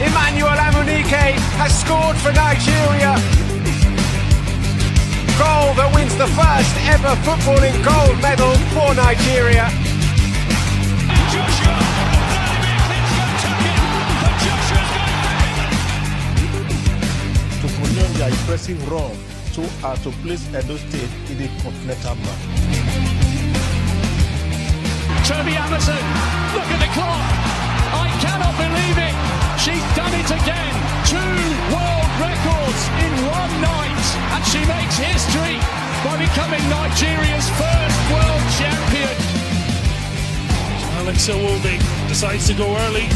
Emmanuel Amunike has scored for Nigeria. Goal that wins the first ever footballing gold medal for Nigeria. Joshua, to condemn their impressive run so as to place Edo State in the continental map. Toby Amazon, look at the clock. I cannot believe it. She's done it again. 2 world records in one night. And she makes history by becoming Nigeria's first world champion. Alex Iwobi decides to go early.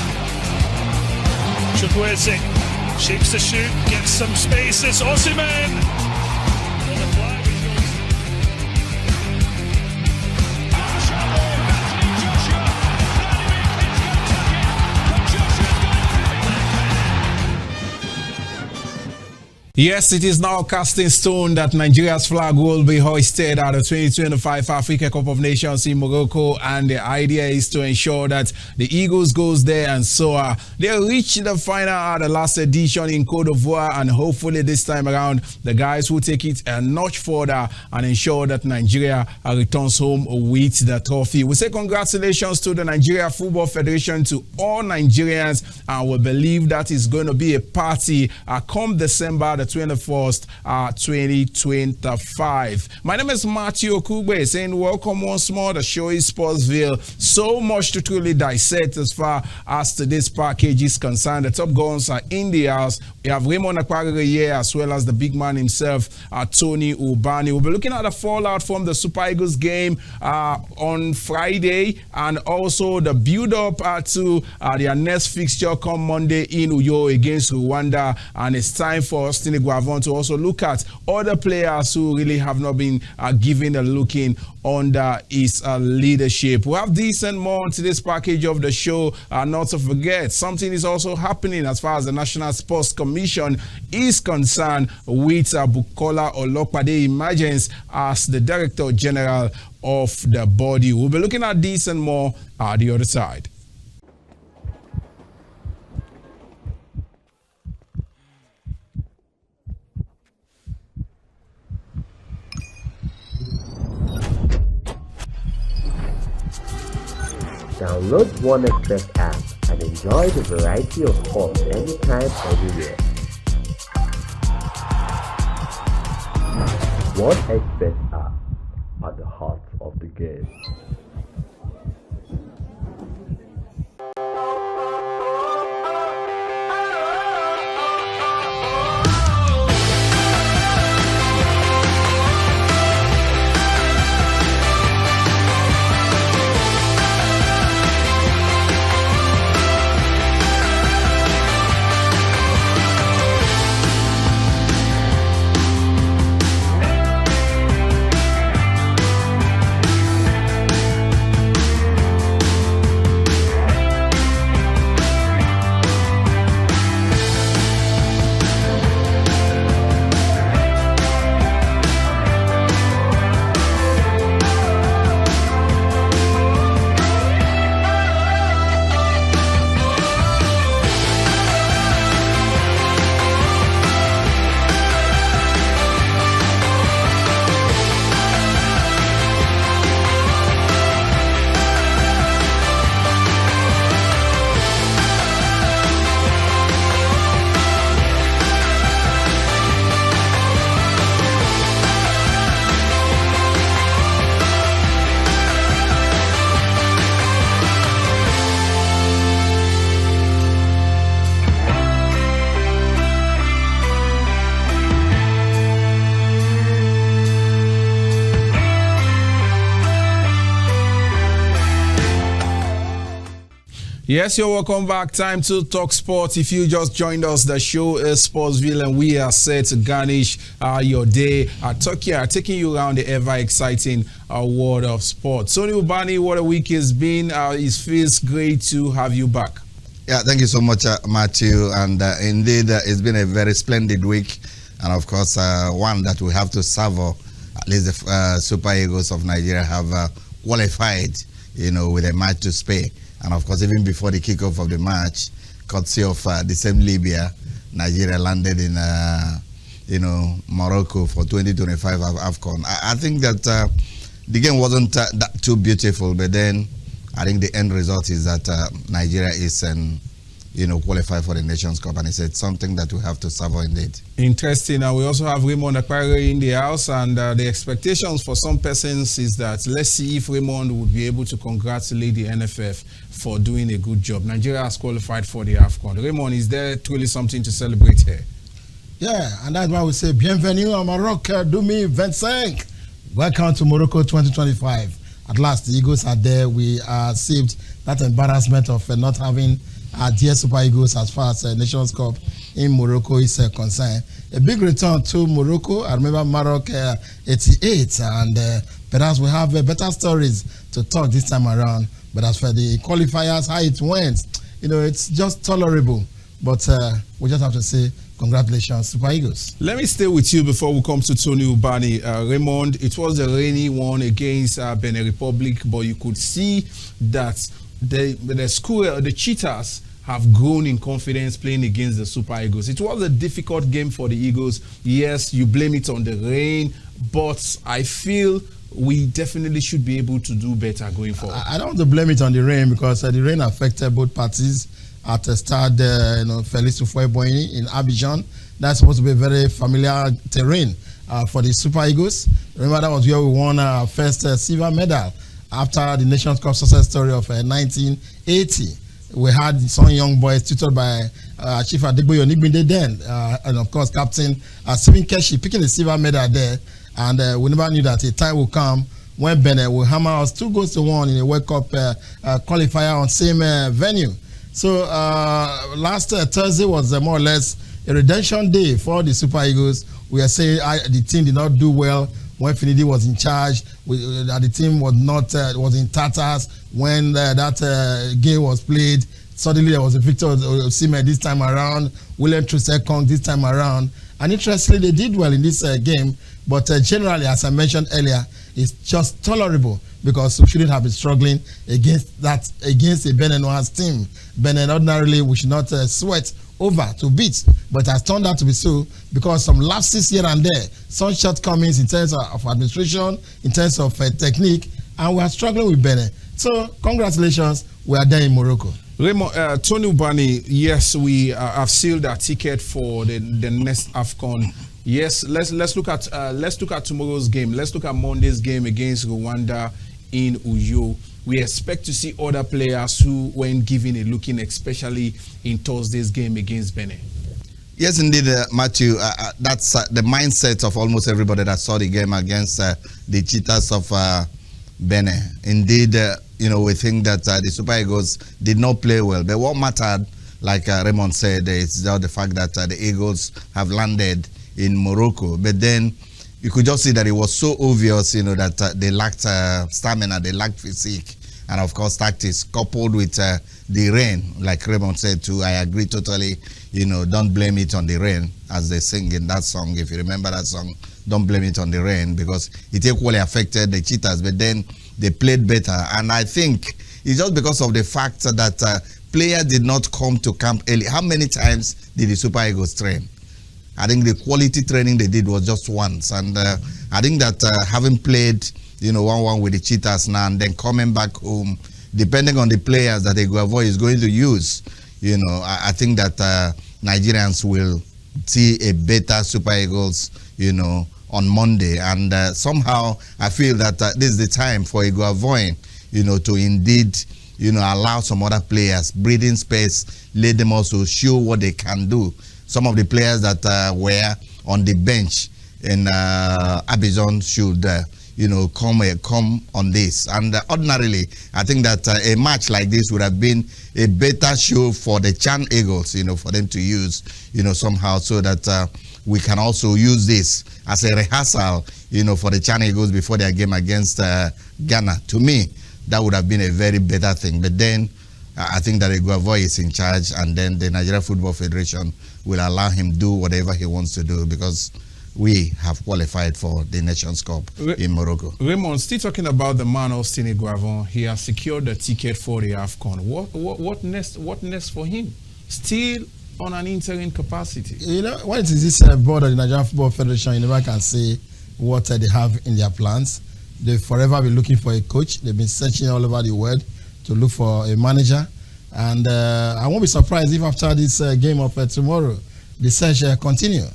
Chukwueze shapes the shoot, gets some spaces. Osimhen. Yes, it is now cast in stone that Nigeria's flag will be hoisted at the 2025 Africa Cup of Nations in Morocco, and the idea is to ensure that the Eagles goes there and so they reach the final at the last edition in Cote d'Ivoire, and hopefully this time around the guys will take it a notch further and ensure that Nigeria returns home with the trophy. We say congratulations to the Nigeria Football Federation, to all Nigerians, and we believe that is going to be a party come December the 21st, 2025. My name is Matthew Okugbe saying welcome once more. The show is Sportsville. So much to truly dissect as far as today's package is concerned. The top guns are in the house. We have Raymond Akpagere here as well as the big man himself, Tony Ubani. We'll be looking at the fallout from the Super Eagles game on Friday, and also the build-up to their next fixture come Monday in Uyo against Rwanda. And it's time for Austin Guavon to also look at other players who really have not been given a look in under his leadership. We have this and more on today's package of the show. Not to forget, something is also happening as far as the National Sports Commission is concerned, with Bukola Olopade emergence as the Director General of the body. We'll be looking at this and more at the other side. Download OneXpress app and enjoy the variety of sports anytime, anywhere. OneXpress app at the heart of the game. Yes, you're welcome back. Time to talk sports. If you just joined us, the show is Sportsville, and we are set to garnish your day. Taking you around the ever-exciting world of sports. Tony Ubani, what a week it's been. It feels great to have you back. Yeah, thank you so much, Matthew. And indeed, it's been a very splendid week. And of course, one that we have to savor. At least the Super Eagles of Nigeria have qualified, with a match to Spain. And of course, even before the kickoff of the match, courtesy of the same Libya. Nigeria landed in, Morocco for 2025 AFCON. I think that the game wasn't that too beautiful, but then I think the end result is that Nigeria is qualify for the Nations Cup, and it's something that we have to savour indeed. Interesting. And we also have Raymond Akpare in the house, and the expectations for some persons is that let's see if Raymond would be able to congratulate the NFF for doing a good job. Nigeria has qualified for the AFCON. Raymond, is there truly something to celebrate here? Yeah, and that's why we say bienvenue à Maroc 2025. Welcome to Morocco 2025. At last, the Eagles are there. We are saved that embarrassment of not having our dear Super Eagles as far as Nations Cup in Morocco is concerned. A big return to Morocco. I remember Maroc 88, and perhaps we have better stories to talk this time around. But as for the qualifiers, how it went, it's just tolerable. But we just have to say congratulations, Super Eagles. Let me stay with you before we come to Tony Ubani. Raymond, it was a rainy one against Benin Republic, but you could see that the Cheetahs have grown in confidence playing against the Super Eagles. It was a difficult game for the Eagles. Yes, you blame it on the rain, but I feel we definitely should be able to do better going forward. I don't want to blame it on the rain because the rain affected both parties. At the start, Felix Houphouët-Boigny in Abidjan. That's supposed to be a very familiar terrain for the Super Eagles. Remember, that was where we won our first silver medal after the Nations Cup success story of 1980. We had some young boys tutored by Chief Adegboyo Nigbinde then, and of course, Captain Stephen Keshi picking the silver medal there. And we never knew that a time will come when Benin will hammer us 2-1 in a World Cup qualifier on same venue. So last Thursday was more or less a redemption day for the Super Eagles. We are saying the team did not do well when Finidi was in charge. The team was not was in tatters when that game was played. Suddenly there was a Victor Osimhen this time around, William Troost-Ekong this time around, and interestingly they did well in this game. But generally, as I mentioned earlier, it's just tolerable because we shouldn't have been struggling against a Beninoise team. Benin ordinarily we should not sweat over to beat, but it has turned out to be so because some lapses here and there, some shortcomings in terms of administration, in terms of technique, and we are struggling with Benin. So congratulations, we are there in Morocco. Raymond, Tony Ubani, yes, we have sealed our ticket for the next AFCON. Yes, let's look at tomorrow's game. Let's look at Monday's game against Rwanda in Uyo. We expect to see other players who weren't given a look-in, especially in Thursday's game against Benin. Yes, indeed, Matthew. That's the mindset of almost everybody that saw the game against the Cheetahs of Benin. Indeed, we think that the Super Eagles did not play well. But what mattered, like Raymond said, is just the fact that the Eagles have landed in Morocco. But then you could just see that it was so obvious, that they lacked stamina, they lacked physique, and of course tactics, coupled with the rain, like Raymond said too. I agree totally. Don't blame it on the rain, as they sing in that song. If you remember that song, don't blame it on the rain, because it equally affected the Cheetahs, but then they played better. And I think it's just because of the fact that players did not come to camp early. How many times did the Super Eagles train? I think the quality training they did was just once. And I think that having played, 1-1 with the Cheetahs now and then coming back home, depending on the players that Eguavoen is going to use, I think that Nigerians will see a better Super Eagles, on Monday. And somehow I feel that this is the time for Eguavoen, to indeed, allow some other players breathing space, let them also show what they can do. Some of the players that were on the bench in Abidjan should, come on this. And ordinarily, I think that a match like this would have been a better show for the Chan Eagles, for them to use, somehow, so that we can also use this as a rehearsal, for the Chan Eagles before their game against Ghana. To me, that would have been a very better thing. But then I think that Eguavoen is in charge, and then the Nigeria Football Federation will allow him do whatever he wants to do, because we have qualified for the Nations Cup in Morocco. Raymond, still talking about the man Austin Eguavoen, he has secured the ticket for the AFCON. What next? What next for him? still on an interim capacity. You know, when it is this board of the Nigerian Football Federation, you never can say what they have in their plans. They forever be looking for a coach. They've been searching all over the world to look for a manager. And I won't be surprised if after this game of tomorrow, the search continue.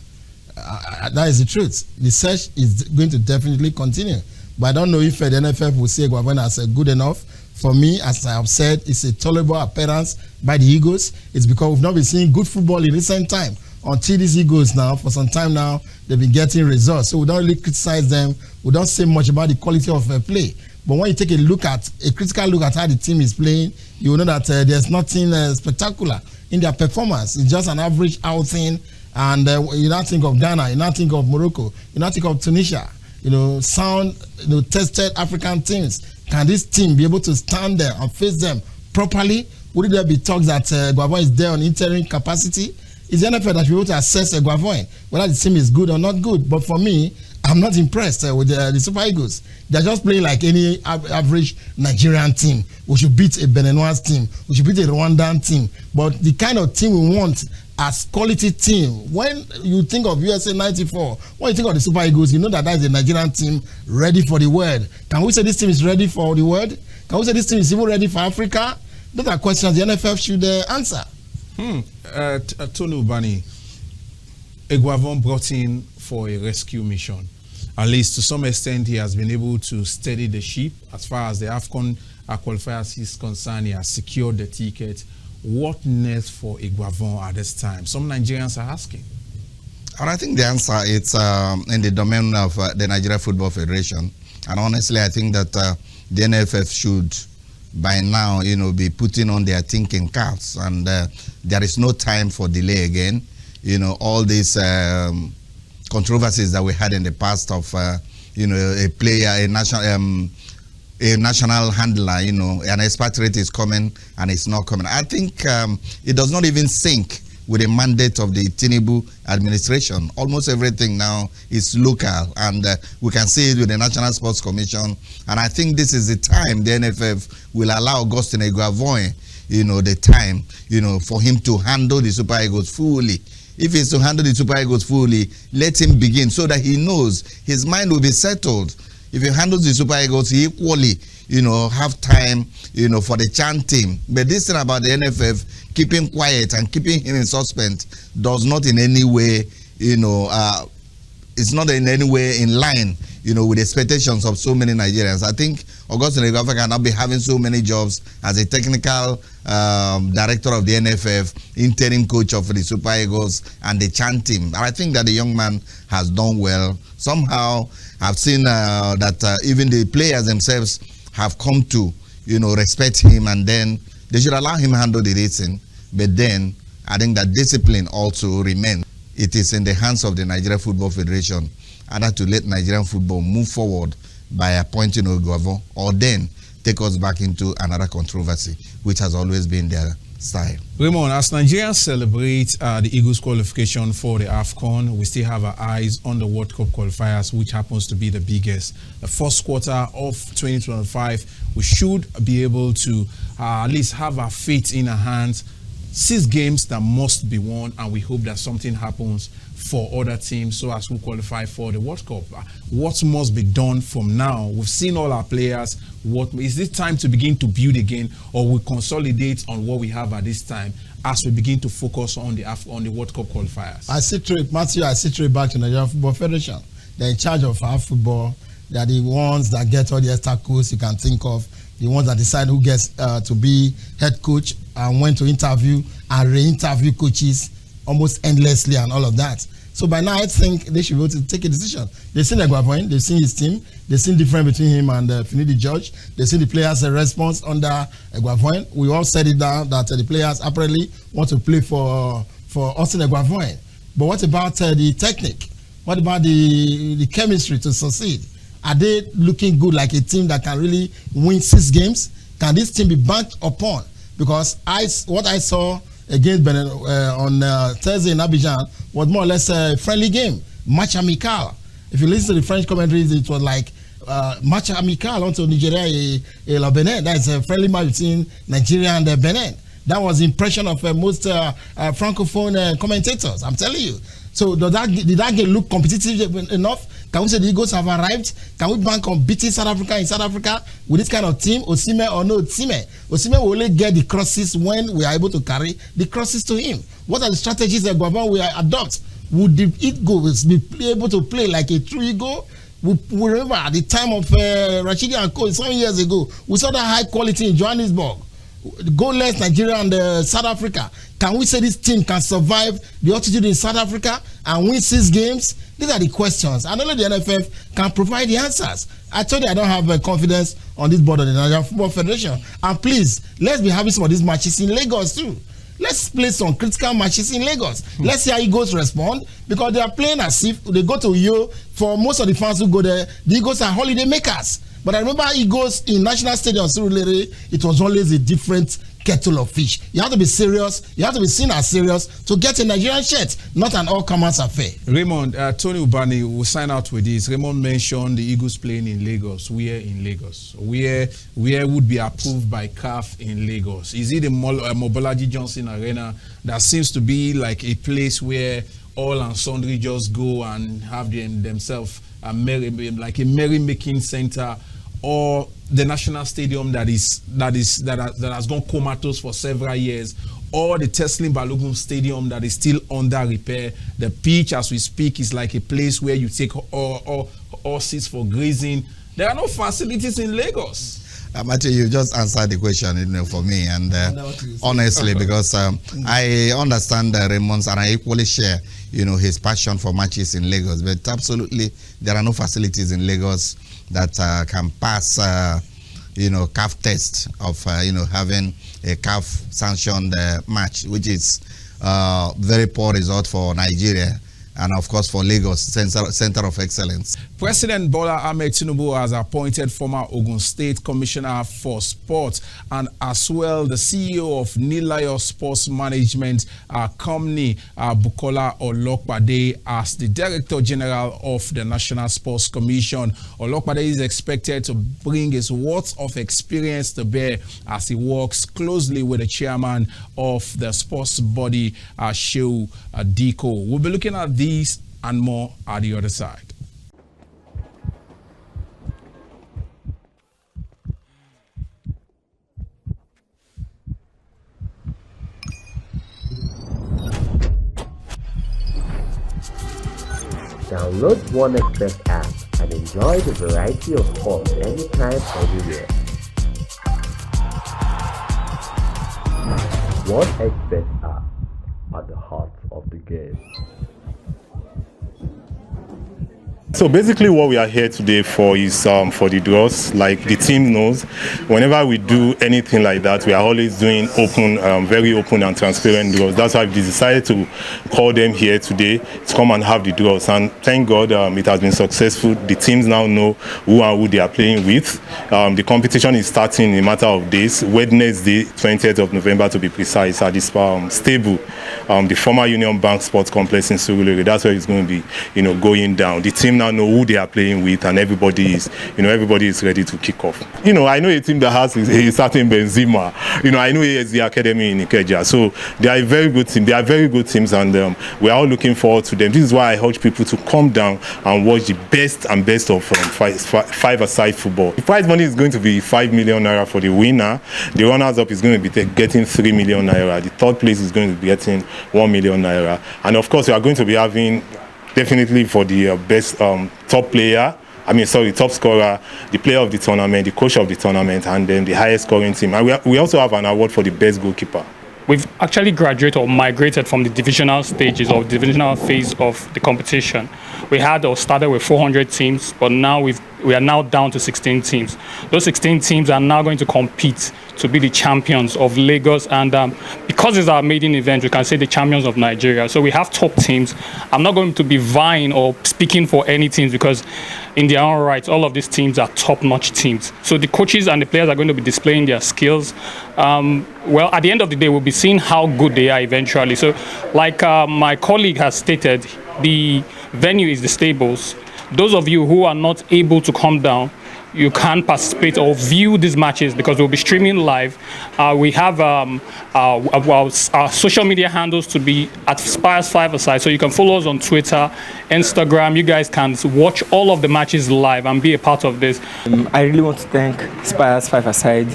That is the truth. The search is going to definitely continue. But I don't know if the NFF will say Guavon as good enough. For me, as I have said, it's a tolerable appearance by the Eagles. It's because we've not been seeing good football in recent time. Until these Eagles now, for some time now, they've been getting results. So we don't really criticize them. We don't say much about the quality of play. But when you take a critical look at how the team is playing, you will know that there's nothing spectacular in their performance. It's just an average outing. And you now think of Ghana, you now think of Morocco, you now think of Tunisia. Sound, tested African teams. Can this team be able to stand there and face them properly? Would there be talks that Guavon is there on interim capacity? Is the NFL that should be able to assess Guavon, whether the team is good or not good? But for me, I'm not impressed with the Super Eagles. They're just playing like any average Nigerian team. We should beat a Beninese team. We should beat a Rwandan team. But the kind of team we want as quality team, when you think of USA 94, when you think of the Super Eagles, you know that is a Nigerian team ready for the world. Can we say this team is ready for the world? Can we say this team is even ready for Africa? Those are questions the NFF should answer. Tony Ubani, Guavon brought in for a rescue mission. At least to some extent, he has been able to steady the ship. As far as the AFCON qualifiers is concerned, he has secured the ticket. What next for Guavon at this time? Some Nigerians are asking. And I think the answer is in the domain of the Nigeria Football Federation. And honestly, I think that the NFF should, by now, be putting on their thinking caps. And there is no time for delay again. All these controversies that we had in the past of, a player, a national handler, an expatriate is coming and it's not coming. I think it does not even sync with the mandate of the Tinubu administration. Almost everything now is local, and we can see it with the National Sports Commission. And I think this is the time the NFF will allow Augustine Guavon, the time, for him to handle the Super Eagles fully. If he's to handle the Super Eagles fully, let him begin so that he knows his mind will be settled. If he handles the Super Eagles, he equally, have time, for the Chan team. But this thing about the NFF keeping quiet and keeping him in suspense does not in any way, it's not in any way in line, with the expectations of so many Nigerians. I think Augustine Guavon cannot be having so many jobs as a technical director of the NFF, interim coach of the Super Eagles, and the Chan team. And I think that the young man has done well. Somehow, I've seen that even the players themselves have come to, respect him, and then they should allow him to handle the racing. But then, I think that discipline also remains. It is in the hands of the Nigeria Football Federation either to let Nigerian football move forward by appointing Guavon, or then take us back into another controversy, which has always been their style. Raymond, as Nigerians celebrate the Eagles qualification for the AFCON, we still have our eyes on the World Cup qualifiers, which happens to be the biggest. The first quarter of 2025, we should be able to at least have our fate in our hands. 6 games that must be won, and we hope that something happens for other teams so as we qualify for the World Cup. What must be done from now? We've seen all our players. What is it time to begin to build again, or we consolidate on what we have at this time as we begin to focus on the World Cup qualifiers? I see straight back to Nigeria Football Federation. They're in charge of our football. They're the ones that get all the obstacles you can think of. The ones that decide who gets to be head coach and when to interview and re-interview coaches almost endlessly and all of that. So by now, I think they should be able to take a decision. They've seen Guavon, they've seen his team, they've seen the difference between him and Finidi George. They've seen the players' response under Guavon. We all said it down that the players apparently want to play for Austin Guavon. But what about the technique? What about the chemistry to succeed? Are they looking good like a team that can really win 6 games? Can this team be banked upon? Because what I saw against Benin on Thursday in Abidjan was more or less a friendly game, match amical. If you listen to the French commentaries, it was like match amical onto Nigeria et la Benin. That is a friendly match between Nigeria and Benin. That was the impression of most francophone commentators. I'm telling you. So did that game look competitive enough? Can we say the Eagles have arrived? Can we bank on beating South Africa in South Africa with this kind of team? Osimhen or no Osimhen? Osimhen will only get the crosses when we are able to carry the crosses to him. What are the strategies that Gabon will adopt? Would the Eagles be able to play like a true Eagle? We remember at the time of Rashidi and Co. 7 years ago, we saw that high quality in Johannesburg. Goalless Nigeria and South Africa. Can we say this team can survive the altitude in South Africa and win 6 games? These are the questions. And only the NFF can provide the answers. I told you I don't have confidence on this board of the Nigerian Football Federation. And please, let's be having some of these matches in Lagos too. Let's play some critical matches in Lagos. Let's see how Eagles respond, because they are playing as if they go to Uyo. For most of the fans who go there, the Eagles are holiday makers. But I remember Eagles in National Stadium, Surulere, it was always a different kettle of fish. You have to be serious. You have to be seen as serious to get a Nigerian shirt, not an all-comers affair. Raymond, Tony Ubani will sign out with this. Raymond mentioned the Eagles playing in Lagos. Where in Lagos? Where would be approved by CAF in Lagos? Is it the Mobolaji Johnson Arena that seems to be like a place where all and sundry just go and have themselves like a merry-making center, or the National Stadium that has gone comatose for several years, or the Teslim Balogun Stadium that is still under repair? The pitch, as we speak, is like a place where you take horses for grazing. There are no facilities in Lagos. Matthew, you just answered the question, for me, and honestly, because I understand Raymond's, and I equally share, his passion for matches in Lagos. But absolutely, there are no facilities in Lagos that can pass, CAF test of, having a CAF sanctioned match, which is very poor result for Nigeria. And of course for Lagos, Center of Excellence. President Bola Ahmed Tinubu has appointed former Ogun State Commissioner for Sport and as well the CEO of Nilayo Sports Management Company, Bukola Olokpade, as the Director General of the National Sports Commission. Olokpade is expected to bring his worth of experience to bear as he works closely with the chairman of the sports body, Shehu Diko. We'll be looking at these and more at the other side. Download OneXBet app and enjoy the variety of sports anytime, anywhere. OneXBet app at the heart of the game. So basically what we are here today for is for the draws. Like the team knows, whenever we do anything like that, we are always doing open, very open and transparent draws. That's why we decided to call them here today to come and have the draws. And thank God it has been successful. The teams now know who and who they are playing with. The competition is starting in a matter of days. Wednesday, 20th of November to be precise, at this stable, the former Union Bank Sports Complex in Surulere. That's where it's going to be, going down. The team now know who they are playing with, and everybody is ready to kick off. I know a team that has a certain Benzema. I know ASD Academy in Ikeja. So they are a very good team. They are very good teams, and we are all looking forward to them. This is why I urge people to come down and watch the best of five-a-side football. The prize money is going to be 5 million naira for the winner. The runners-up is going to be getting 3 million naira. The third place is going to be getting 1 million naira. And of course, we are going to be having definitely for the best top scorer, the player of the tournament, the coach of the tournament, and then the highest scoring team. And we also have an award for the best goalkeeper. We've actually graduated or migrated from the divisional stages or divisional phase of the competition. We had or started with 400 teams, but now we are now down to 16 teams. Those 16 teams are now going to compete to be the champions of Lagos, and because it's our maiden event, we can say the champions of Nigeria. So we have top teams. I'm not going to be vying or speaking for any teams, because in their own right, all of these teams are top-notch teams. So the coaches and the players are going to be displaying their skills. Well, at the end of the day, we'll be seeing how good they are eventually. So like my colleague has stated, the venue is the stables. Those of you who are not able to come down, you can participate or view these matches because we'll be streaming live. We have our social media handles to be at Spires 5-a-side, so you can follow us on Twitter, Instagram. You guys can watch all of the matches live and be a part of this. I really want to thank Spires 5-a-side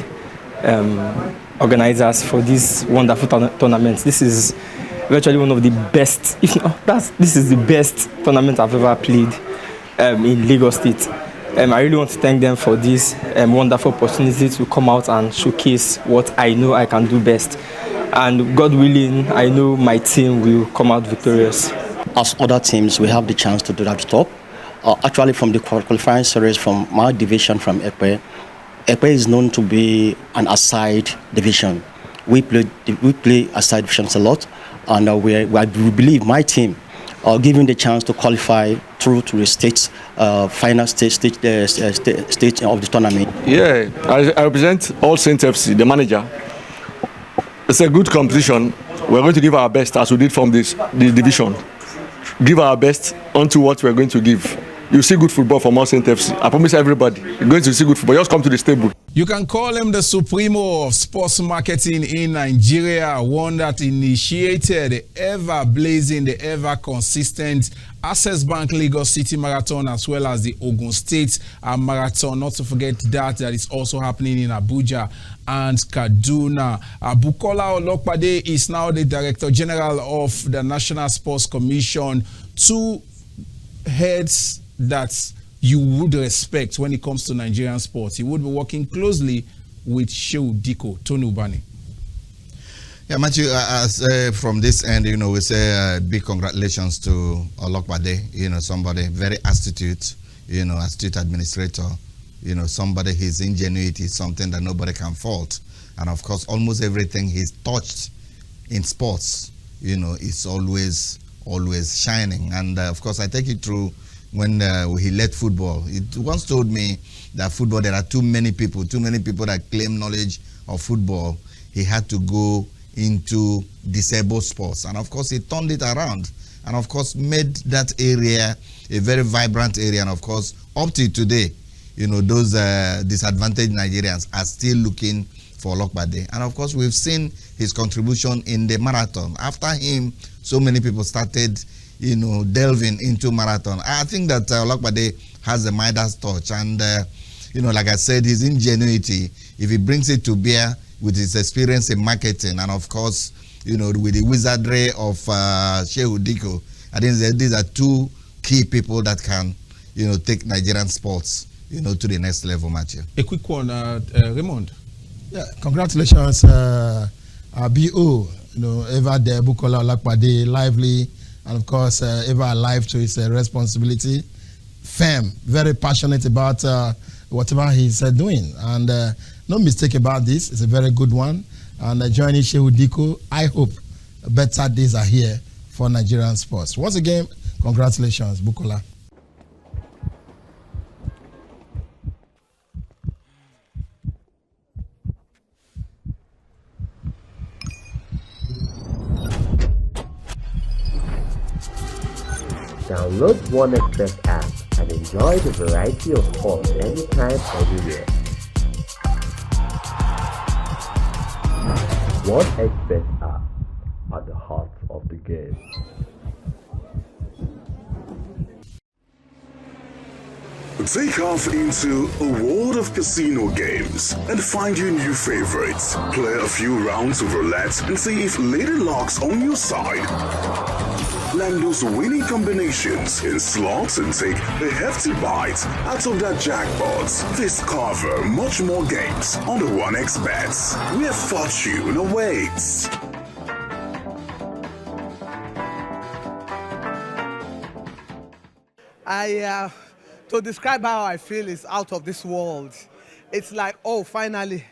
organizers for this wonderful tournament. This is virtually one of the best, this is the best tournament I've ever played in Lagos State. I really want to thank them for this wonderful opportunity to come out and showcase what I know I can do best. And God willing, I know my team will come out victorious. As other teams, we have the chance to do that top. Actually, from the qualifying series from my division from Ekpe is known to be an aside division. We play aside divisions a lot, and we believe my team given the chance to qualify through to the state final stage of the tournament. Yeah, I represent All Saints FC, the manager. It's a good competition. We're going to give our best as we did from this division. Give our best onto what we're going to give. You see good football from All Saints FC. I promise everybody, you're going to see good football. Just come to the stable. You can call him the supremo of sports marketing in Nigeria, one that initiated the ever-blazing, the ever-consistent Access Bank Lagos City Marathon, as well as the Ogun State Marathon. Not to forget that is also happening in Abuja and Kaduna. Bukola Olokpade is now the Director General of the National Sports Commission. Two heads that you would respect when it comes to Nigerian sports. He would be working closely with Shehu Diko, Tony Ubani. Yeah, Matthew, from this end, we say big congratulations to Olokpade, somebody very astute, astute administrator, somebody, his ingenuity is something that nobody can fault. And of course, almost everything he's touched in sports, is always shining. And of course, I take it through when he led football. He once told me that football, there are too many people that claim knowledge of football. He had to go into disabled sports. And of course, he turned it around and of course made that area a very vibrant area. And of course, up to today, those disadvantaged Nigerians are still looking for Olokpade. And of course, we've seen his contribution in the marathon. After him, so many people started delving into marathon. I think that Olokpade has a Midas touch, and like I said, his ingenuity, if he brings it to bear with his experience in marketing, and of course, with the wizardry of Shehu Diko, I think that these are two key people that can, take Nigerian sports, to the next level, Matthew. A quick one, Raymond. Yeah, congratulations, BO. Ever there, Bukola Olokpade, lively, and of course, ever alive to his responsibility. Firm, very passionate about whatever he's doing. And no mistake about this, it's a very good one. And joining Shehu Diko, I hope better days are here for Nigerian sports. Once again, congratulations, Bukola. Download OneXBet app and enjoy the variety of sports anytime, anywhere. OneXBet app at the heart of the game. Take off into a world of casino games and find your new favorites. Play a few rounds of roulette and see if Lady Luck's on your side. Land those winning combinations in slots and take a hefty bite out of that jackpot. Discover much more games on the OneXBet, where fortune awaits. To describe how I feel is out of this world. It's like, oh, finally,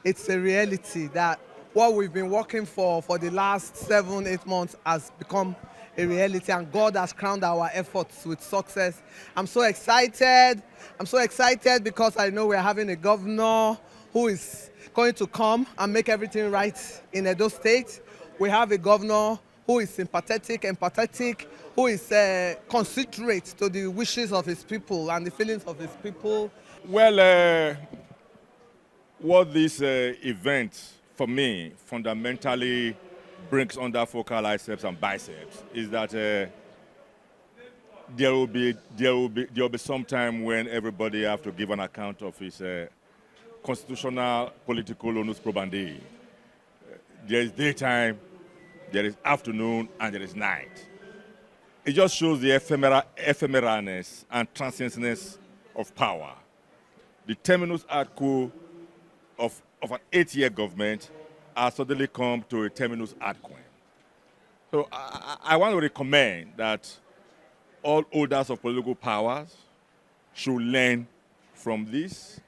it's a reality that what we've been working for the last 7-8 months has become a reality, and God has crowned our efforts with success. I'm so excited. I'm so excited because I know we're having a governor who is going to come and make everything right in Edo State. We have a governor who is empathetic, who is considerate to the wishes of his people and the feelings of his people. Well, what this event for me fundamentally brings under focal biceps and biceps is that there will be some time when everybody have to give an account of his constitutional political onus probandi. There is daytime, there is afternoon, and there is night. It just shows the ephemeralness and transientness of power. The terminus ad quo of an 8-year government has suddenly come to a terminus ad quem. So I want to recommend that all holders of political powers should learn from this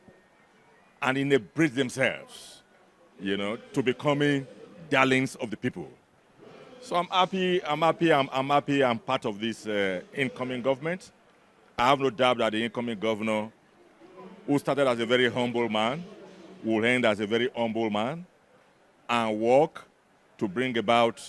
and inebriate themselves, to becoming darlings of the people. So I'm happy I'm part of this incoming government. I have no doubt that the incoming governor, who started as a very humble man, will end as a very humble man and work to bring about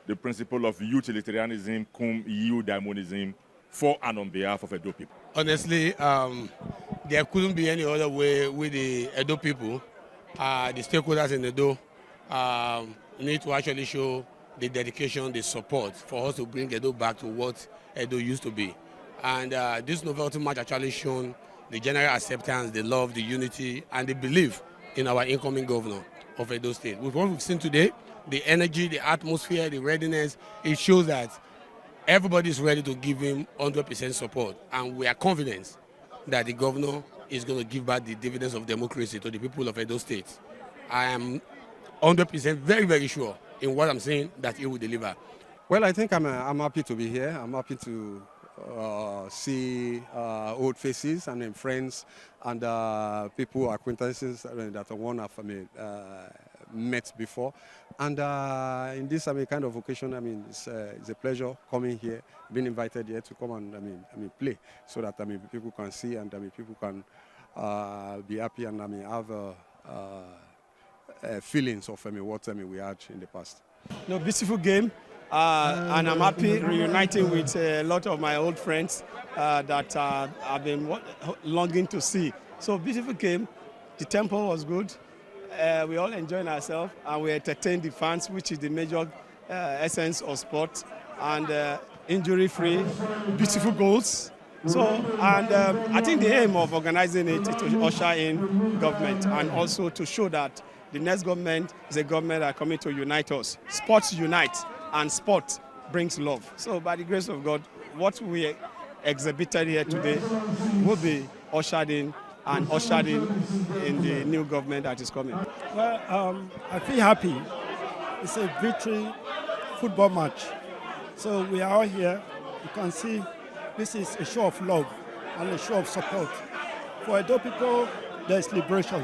the principle of utilitarianism, cum eudaimonism, for and on behalf of Edo people. Honestly, there couldn't be any other way with the Edo people. The stakeholders in Edo need to actually show the dedication, the support for us to bring Edo back to what Edo used to be. And this novelty match actually shown the general acceptance, the love, the unity, and the belief in our incoming governor of Edo State. With what we've seen today, the energy, the atmosphere, the readiness, it shows that everybody is ready to give him 100% support. And we are confident that the governor is going to give back the dividends of democracy to the people of Edo State. I am 100% very, very sure in what I'm saying that he will deliver. Well, I think I'm happy to be here. I'm happy to see old faces and friends and people, acquaintances that one have met before. And in this kind of occasion, it's a pleasure coming here, being invited here to come and play, so that people can see and people can be happy and have feelings of what we had in the past. No, beautiful game. And I'm happy reuniting with a lot of my old friends that I've been longing to see. So beautiful game. The tempo was good. We all enjoyed ourselves and we entertained the fans, which is the major essence of sport. And injury-free, beautiful goals. So, and I think the aim of organizing it is to usher in government and also to show that the next government is a government that is coming to unite us. Sports unite. And sport brings love. So by the grace of God, what we exhibited here today will be ushered in the new government that is coming. Well, I feel happy. It's a victory football match. So we are all here. You can see this is a show of love and a show of support. For Edo people, there is liberation.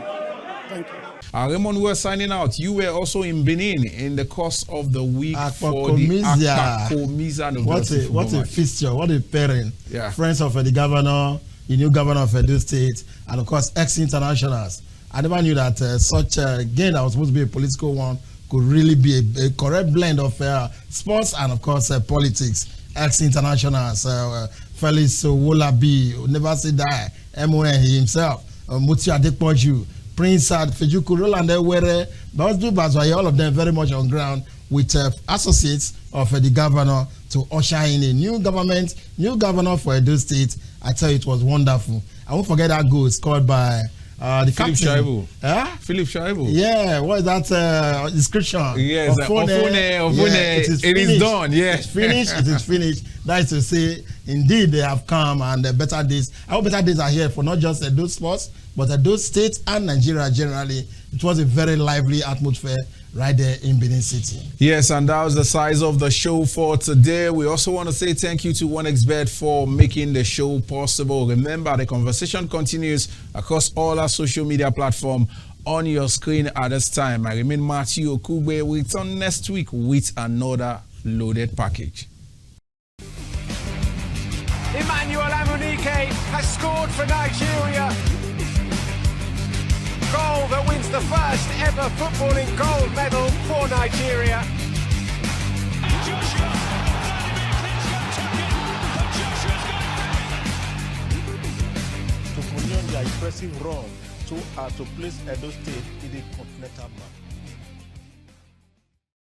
Thank you. Raymond, we're signing out. You were also in Benin in the course of the week for the Akpakomisa. What a fixture, what a pairing. Yeah. Friends of the governor, the new governor of Edo State, and of course ex-internationals. I never knew that such a game that was supposed to be a political one could really be a correct blend of sports and of course politics. Ex-internationals, Felix Wolabi, Never Say Die, MON himself, Muti Adepoju, Prince Fejuku, Roland Ewere, all of them very much on ground with associates of the governor to usher in a new government, new governor for Edo State. I tell you, it was wonderful. I won't forget that goal scored by the Philip captain. Philip Shaibu. Yeah, what is that description? Yes, it is done. Yeah. It's finished. It is finished. That is to say, indeed, they have come and better days. I hope better days are here for not just Edo Sports, but Edo State and Nigeria generally. It was a very lively atmosphere right there in Benin City. Yes, and that was the size of the show for today. We also want to say thank you to 1xBet for making the show possible. Remember, the conversation continues across all our social media platforms on your screen at this time. I remain Matthew Okugbe. We'll return next week with another loaded package. Emmanuel Amunike has scored for Nigeria. Goal that wins the first ever footballing gold medal for Nigeria. To continue their impressive run to place Edo State in the continental map.